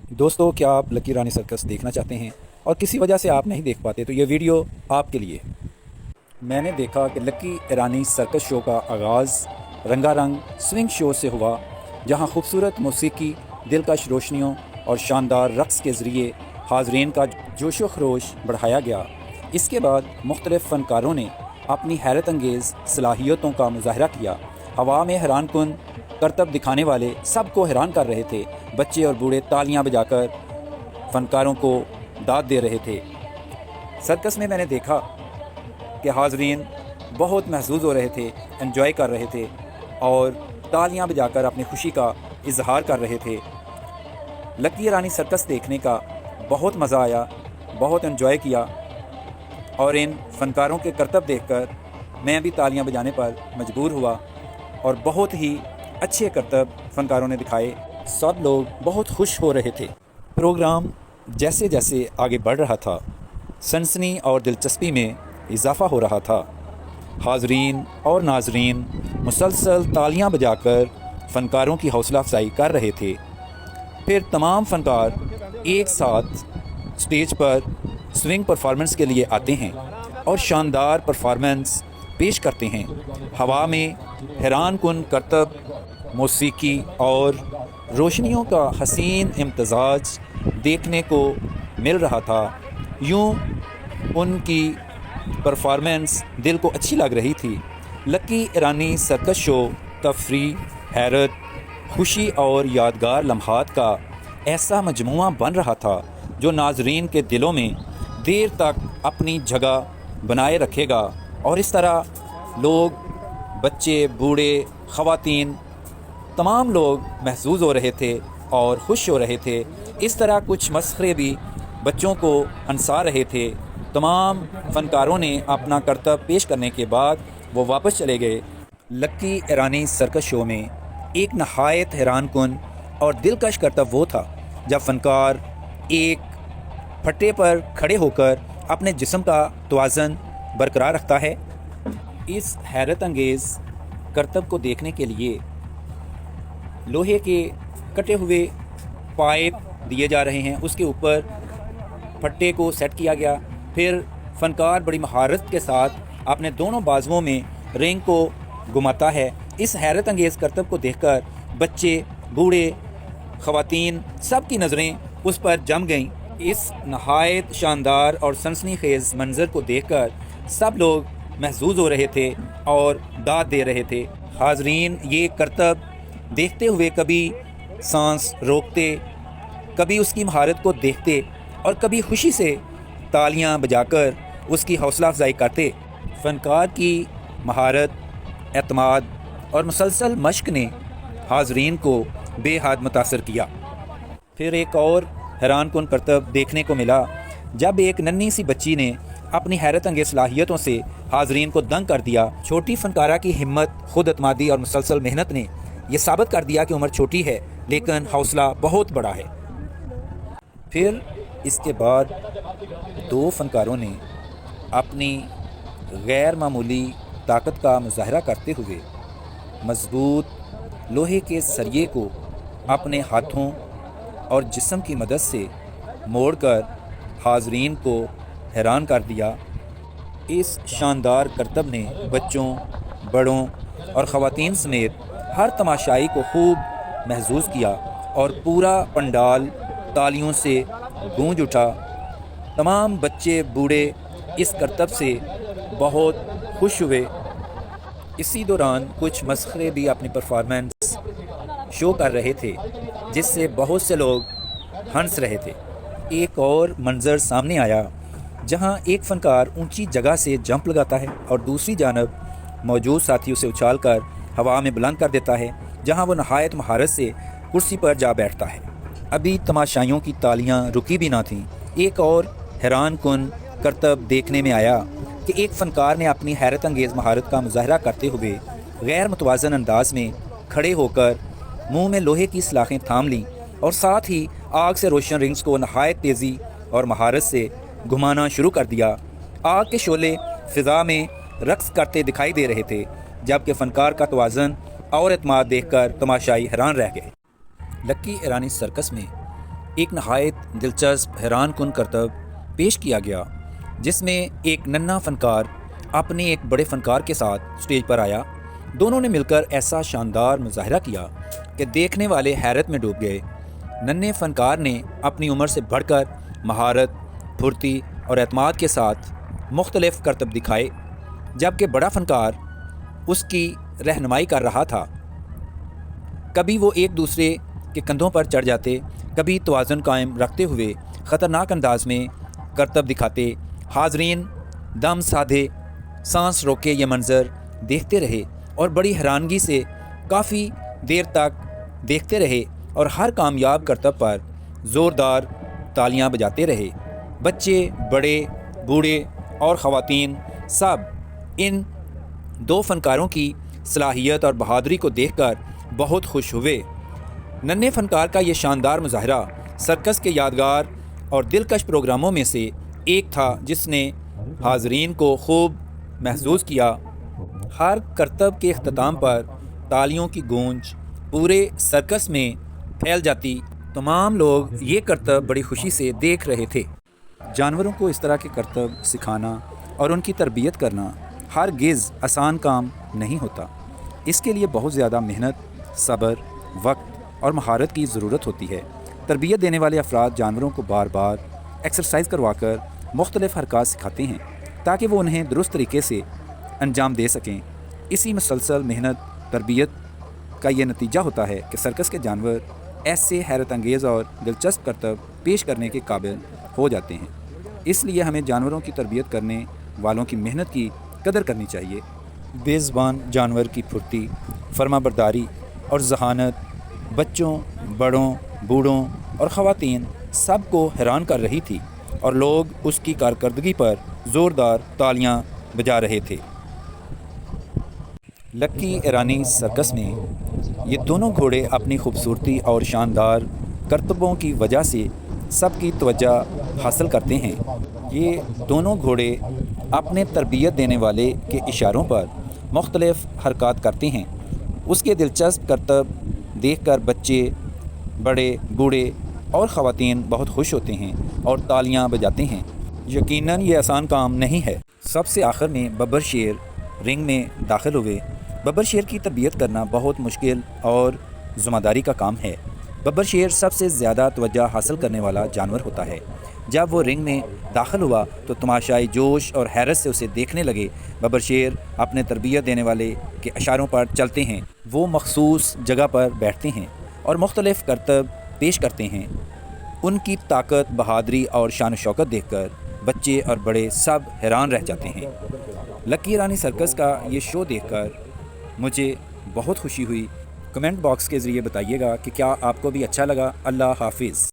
दोस्तों, क्या आप लकी रानी सर्कस देखना चाहते हैं और किसी वजह से आप नहीं देख पाते तो ये वीडियो आपके लिए। मैंने देखा कि लकी रानी सर्कस शो का आगाज़ रंगारंग स्विंग शो से हुआ, जहां खूबसूरत मौसीकी, दिलकश रोशनियों और शानदार रक़्स के ज़रिए हाज़रीन का जोशो खरोश बढ़ाया गया। इसके बाद मुख्तलिफ़ फ़नकारों ने अपनी हैरत अंगेज़ सलाहियतों का मुज़ाहरा किया। हवा में हैरान कुन करतब दिखाने वाले सबको हैरान कर रहे थे। बच्चे और बूढ़े तालियां बजाकर फ़नकारों को दाद दे रहे थे। सर्कस में मैंने देखा कि हाज़रीन बहुत महसूस हो रहे थे, एंजॉय कर रहे थे और तालियां बजाकर अपनी खुशी का इजहार कर रहे थे। लकी रानी सर्कस देखने का बहुत मज़ा आया, बहुत एंजॉय किया और इन फ़नकारों के करतब देखकर मैं भी तालियां बजाने पर मजबूर हुआ और बहुत ही अच्छे करतब फ़नकारों ने दिखाए। सब लोग बहुत खुश हो रहे थे। प्रोग्राम जैसे जैसे आगे बढ़ रहा था, सनसनी और दिलचस्पी में इजाफ़ा हो रहा था। हाज़रीन और नाज़रीन मुसलसल तालियां बजाकर फ़नकारों की हौसला अफजाई कर रहे थे। फिर तमाम फ़नकार एक साथ स्टेज पर स्विंग परफॉर्मेंस के लिए आते हैं और शानदार परफॉर्मेंस पेश करते हैं। हवा में हैरान कुन करतब, मौसीकी और रोशनियों का हसीन इम्तज़ाज देखने को मिल रहा था। यूँ उनकी परफॉर्मेंस दिल को अच्छी लग रही थी। लकी रानी सर्कस शो तफरीह, हैरत, खुशी और यादगार लम्हात का ऐसा मजमुआ बन रहा था जो नाजरीन के दिलों में देर तक अपनी जगह बनाए रखेगा। और इस तरह लोग, बच्चे, बूढ़े, ख़वातीन, तमाम लोग महसूस हो रहे थे और खुश हो रहे थे। इस तरह कुछ मसखरे भी बच्चों को हंसा रहे थे। तमाम फ़नकारों ने अपना करतब पेश करने के बाद वो वापस चले गए। लकी रानी सर्कस शो में एक नहायत हैरान कुन और दिलकश करतब वो था जब फ़नकार एक फट्टे पर खड़े होकर अपने जिस्म का तवाज़न बरकरार रखता है। इस हैरत अंगेज़ करतब को देखने के लिए लोहे के कटे हुए पाइप दिए जा रहे हैं, उसके ऊपर फट्टे को सेट किया गया। फिर फ़नकार बड़ी महारत के साथ अपने दोनों बाजुओं में रिंग को घुमाता है। इस हैरत अंगेज़ करतब को देखकर बच्चे, बूढ़े, ख़वातीन सब की नज़रें उस पर जम गईं। इस नहायत शानदार और सनसनीखेज़ मंज़र को देखकर सब लोग महसूस हो रहे थे और दाद दे रहे थे। हाज़रीन ये करतब देखते हुए कभी सांस रोकते, कभी उसकी महारत को देखते और कभी खुशी से तालियां बजाकर उसकी हौसला अफजाई करते। फ़नकार की महारत, एतमाद और मुसलसल मश्क ने हाज़रीन को बेहद मुतासर किया। फिर एक और हैरान कुन करतब देखने को मिला जब एक नन्ही सी बच्ची ने अपनी हैरत अंगेज़ सलाहियतों से हाज़रीन को दंग कर दिया। छोटी फ़नकारा की हिम्मत, खुद एतमादी और मुसलसल मेहनत ने यह साबित कर दिया कि उम्र छोटी है लेकिन हौसला बहुत बड़ा है। फिर इसके बाद दो फ़नकारों ने अपनी गैर मामूली ताकत का मुज़ाहरा करते हुए मज़बूत लोहे के सरिये को अपने हाथों और जिस्म की मदद से मोड़कर हाज़रीन को हैरान कर दिया। इस शानदार करतब ने बच्चों, बड़ों और ख़वातीन समेत हर तमाशाई को खूब महसूस किया और पूरा पंडाल तालियों से गूंज उठा। तमाम बच्चे, बूढ़े इस करतब से बहुत खुश हुए। इसी दौरान कुछ मसखरे भी अपनी परफॉर्मेंस शो कर रहे थे जिससे बहुत से लोग हंस रहे थे। एक और मंज़र सामने आया जहां एक फ़नकार ऊंची जगह से जंप लगाता है और दूसरी जानब मौजूद साथी उसे उछालकर हवा में बुलंद कर देता है, जहां वो नहायत महारत से कुर्सी पर जा बैठता है। अभी तमाशाइयों की तालियां रुकी भी ना थीं। एक और हैरान कुन करतब देखने में आया कि एक फ़नकार ने अपनी हैरत अंगेज़ महारत का मुज़ाहरा करते हुए गैर मुतवाज़न अंदाज में खड़े होकर मुंह में लोहे की सलाखें थाम लीं और साथ ही आग से रोशन रिंग्स को नहायत तेज़ी और महारत से घुमाना शुरू कर दिया। आग के शोले फ़िज़ा में रक़्स करते दिखाई दे रहे थे, जबकि फ़नकार का तवाज़न और एतमाद देखकर तमाशाई हैरान रह गए। लकी रानी सर्कस में ایک نہایت دلچسپ حیران کن کرتب پیش کیا گیا، جس میں ایک ننھا فنکار اپنے ایک بڑے فنکار کے ساتھ سٹیج پر آیا۔ دونوں نے مل کر ایسا شاندار مظاہرہ کیا کہ دیکھنے والے حیرت میں ڈوب گئے۔ ننھے فنکار نے اپنی عمر سے بڑھ کر مہارت، پھرتی اور اعتماد کے ساتھ مختلف کرتب دکھائے، جبکہ بڑا فنکار اس کی رہنمائی کر رہا تھا۔ کبھی وہ ایک دوسرے کے کندھوں پر چڑھ جاتے، کبھی توازن قائم رکھتے ہوئے خطرناک انداز میں کرتب دکھاتے۔ حاضرین دم سادھے، سانس روکے یہ منظر دیکھتے رہے اور بڑی حیرانگی سے کافی دیر تک دیکھتے رہے اور ہر کامیاب کرتب پر زوردار تالیاں بجاتے رہے۔ بچے، بڑے، بوڑھے اور خواتین سب ان دو فنکاروں کی صلاحیت اور بہادری کو دیکھ کر بہت خوش ہوئے۔ ننھے فنکار کا یہ شاندار مظاہرہ سرکس کے یادگار اور دلکش پروگراموں میں سے ایک تھا، جس نے حاضرین کو خوب محظوظ کیا۔ ہر کرتب کے اختتام پر تالیوں کی گونج پورے سرکس میں پھیل جاتی۔ تمام لوگ یہ کرتب بڑی خوشی سے دیکھ رہے تھے۔ جانوروں کو اس طرح کے کرتب سکھانا اور ان کی تربیت کرنا ہرگز آسان کام نہیں ہوتا۔ اس کے لیے بہت زیادہ محنت، صبر، وقت اور مہارت کی ضرورت ہوتی ہے۔ تربیت دینے والے افراد جانوروں کو بار بار ایکسرسائز کروا کر مختلف حرکات سکھاتے ہیں تاکہ وہ انہیں درست طریقے سے انجام دے سکیں۔ اسی مسلسل محنت تربیت کا یہ نتیجہ ہوتا ہے کہ سرکس کے جانور ایسے حیرت انگیز اور دلچسپ کرتب پیش کرنے کے قابل ہو جاتے ہیں۔ اس لیے ہمیں جانوروں کی تربیت کرنے والوں کی محنت کی قدر کرنی چاہیے۔ بے زبان جانور کی پھرتی، فرما برداری اور ذہانت بچوں، بڑوں، بوڑھوں اور خواتین سب کو حیران کر رہی تھی اور لوگ اس کی کارکردگی پر زوردار تالیاں بجا رہے تھے۔ لکی ایرانی سرکس میں یہ دونوں گھوڑے اپنی خوبصورتی اور شاندار کرتبوں کی وجہ سے سب کی توجہ حاصل کرتے ہیں۔ یہ دونوں گھوڑے اپنے تربیت دینے والے کے اشاروں پر مختلف حرکات کرتے ہیں۔ اس کے دلچسپ کرتب دیکھ کر بچے، بڑے، بوڑھے اور خواتین بہت خوش ہوتے ہیں اور تالیاں بجاتے ہیں۔ یقیناً یہ آسان کام نہیں ہے۔ سب سے آخر میں ببر شیر رنگ میں داخل ہوئے۔ ببر شیر کی تربیت کرنا بہت مشکل اور ذمہ داری کا کام ہے۔ ببر شیر سب سے زیادہ توجہ حاصل کرنے والا جانور ہوتا ہے۔ جب وہ رنگ میں داخل ہوا تو تماشائی جوش اور حیرت سے اسے دیکھنے لگے۔ ببر شیر اپنے تربیت دینے والے کے اشاروں پر چلتے ہیں۔ وہ مخصوص جگہ پر بیٹھتے ہیں اور مختلف کرتب پیش کرتے ہیں۔ ان کی طاقت، بہادری اور شان و شوکت دیکھ کر بچے اور بڑے سب حیران رہ جاتے ہیں۔ لکی ایرانی سرکس کا یہ شو دیکھ کر مجھے بہت خوشی ہوئی۔ کمنٹ باکس کے ذریعے بتائیے گا کہ کیا آپ کو بھی اچھا لگا۔ اللہ حافظ۔